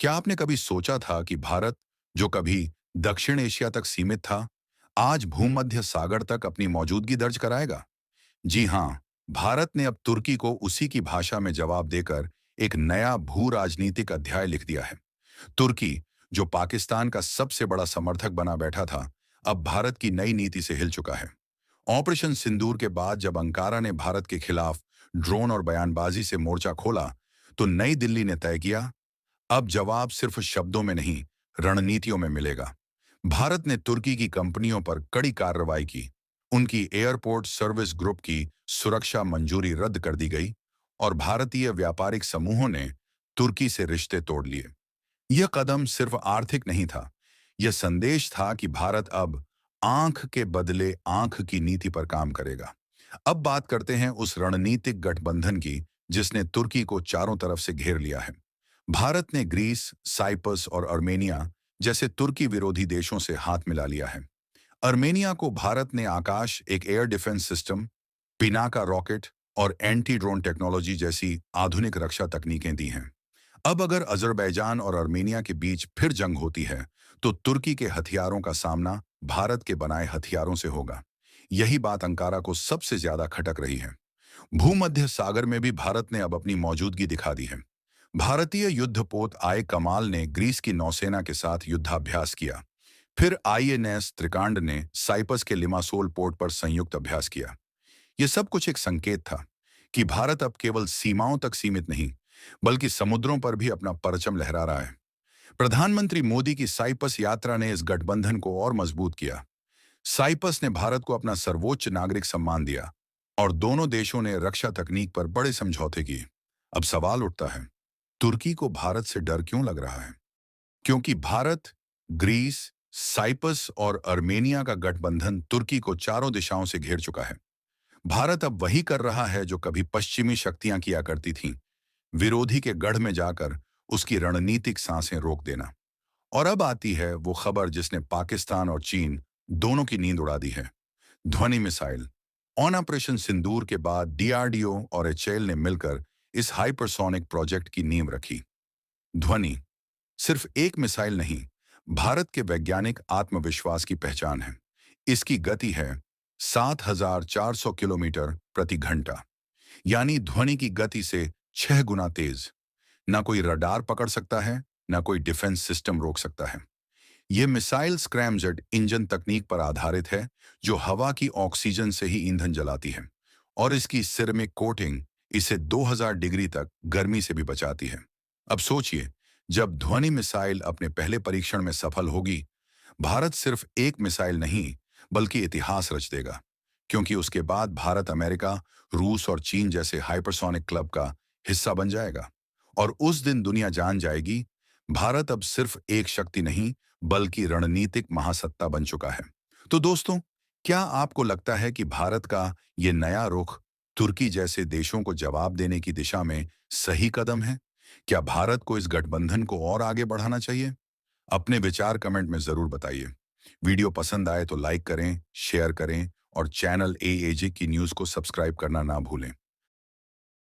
क्या आपने कभी सोचा था कि भारत, जो कभी दक्षिण एशिया तक सीमित था, आज भूमध्य सागर तक अपनी मौजूदगी दर्ज कराएगा? जी हाँ, भारत ने अब तुर्की को उसी की भाषा में जवाब देकर एक नया भू राजनीतिक अध्याय लिख दिया है। तुर्की, जो पाकिस्तान का सबसे बड़ा समर्थक बना बैठा था, अब भारत की नई नीति से हिल चुका है। ऑपरेशन सिंदूर के बाद जब अंकारा ने भारत के खिलाफ ड्रोन और बयानबाजी से मोर्चा खोला, तो नई दिल्ली ने तय किया, अब जवाब सिर्फ शब्दों में नहीं, रणनीतियों में मिलेगा। भारत ने तुर्की की कंपनियों पर कड़ी कार्रवाई की। उनकी एयरपोर्ट सर्विस ग्रुप की सुरक्षा मंजूरी रद्द कर दी गई और भारतीय व्यापारिक समूहों ने तुर्की से रिश्ते तोड़ लिए। यह कदम सिर्फ आर्थिक नहीं था, यह संदेश था कि भारत अब आंख के बदले आंख की नीति पर काम करेगा। अब बात करते हैं उस रणनीतिक गठबंधन की जिसने तुर्की को चारों तरफ से घेर लिया है। भारत ने ग्रीस, साइप्रस और अर्मेनिया जैसे तुर्की विरोधी देशों से हाथ मिला लिया है। अर्मेनिया को भारत ने आकाश एक air defence system, Pinaka rocket और एंटी ड्रोन टेक्नोलॉजी जैसी आधुनिक रक्षा तकनीकें दी हैं। अब अगर अजरबैजान और अर्मेनिया के बीच फिर जंग होती है, तो तुर्की के हथियारों का सामना भारत के बनाए हथियारों से होगा। यही बात अंकारा को सबसे ज्यादा खटक रही है। भूमध्य सागर में भी भारत ने अब अपनी मौजूदगी दिखा दी है। भारतीय युद्धपोत आई कमाल ने ग्रीस की नौसेना के साथ युद्धाभ्यास किया। फिर आईएनएस त्रिकांड ने साइप्रस के लिमासोल पोर्ट पर संयुक्त अभ्यास किया। यह सब कुछ एक संकेत था कि भारत अब केवल सीमाओं तक सीमित नहीं, बल्कि समुद्रों पर भी अपना परचम लहरा रहा है। प्रधानमंत्री मोदी की साइप्रस यात्रा ने इस गठबंधन को और मजबूत किया। साइप्रस ने भारत को अपना सर्वोच्च नागरिक सम्मान दिया और दोनों देशों ने रक्षा तकनीक पर बड़े समझौते किए। अब सवाल उठता है, तुर्की को भारत से डर क्यों लग रहा है? क्योंकि भारत, ग्रीस, साइप्रस और अर्मेनिया का गठबंधन तुर्की को चारों दिशाओं से घेर चुका है। भारत अब वही कर रहा है जो कभी पश्चिमी शक्तियां किया करती थीं, विरोधी के गढ़ में जाकर उसकी रणनीतिक सांसें रोक देना। और अब आती है वो खबर जिसने पाकिस्तान और चीन दोनों की नींद उड़ा दी है। ध्वनि मिसाइल। ऑन ऑपरेशन सिंदूर के बाद डीआरडीओ और एचएएल ने मिलकर इस हाइपरसोनिक प्रोजेक्ट की नींव रखी। ध्वनि सिर्फ एक मिसाइल नहीं, भारत के वैज्ञानिक आत्मविश्वास की पहचान है। इसकी गति है 7,400 किलोमीटर प्रति घंटा, यानी ध्वनि की गति से 6 गुना तेज। ना कोई रडार पकड़ सकता है, ना कोई डिफेंस सिस्टम रोक सकता है। यह मिसाइल स्क्रैमजेट इंजन तकनीक पर आधारित है, जो हवा की ऑक्सीजन से ही ईंधन जलाती है, और इसकी सिरेमिक कोटिंग इसे 2000 डिग्री तक गर्मी से भी बचाती है। अब सोचिए, जब ध्वनि मिसाइल अपने पहले परीक्षण में सफल होगी, भारत सिर्फ एक मिसाइल नहीं, बल्कि इतिहास रच देगा। क्योंकि उसके बाद भारत अमेरिका, रूस और चीन जैसे हाइपरसोनिक क्लब का हिस्सा बन जाएगा। और उस दिन दुनिया जान जाएगी, भारत अब सिर्फ एक शक्ति नहीं, बल्कि रणनीतिक महासत्ता बन चुका है। तो दोस्तों, क्या आपको लगता है कि भारत का ये नया रुख तुर्की जैसे देशों को जवाब देने की दिशा में सही कदम है? क्या भारत को इस गठबंधन को और आगे बढ़ाना चाहिए? अपने विचार कमेंट में जरूर बताइए। वीडियो पसंद आए तो लाइक करें, शेयर करें और चैनल एएजे की न्यूज़ को सब्सक्राइब करना ना भूलें।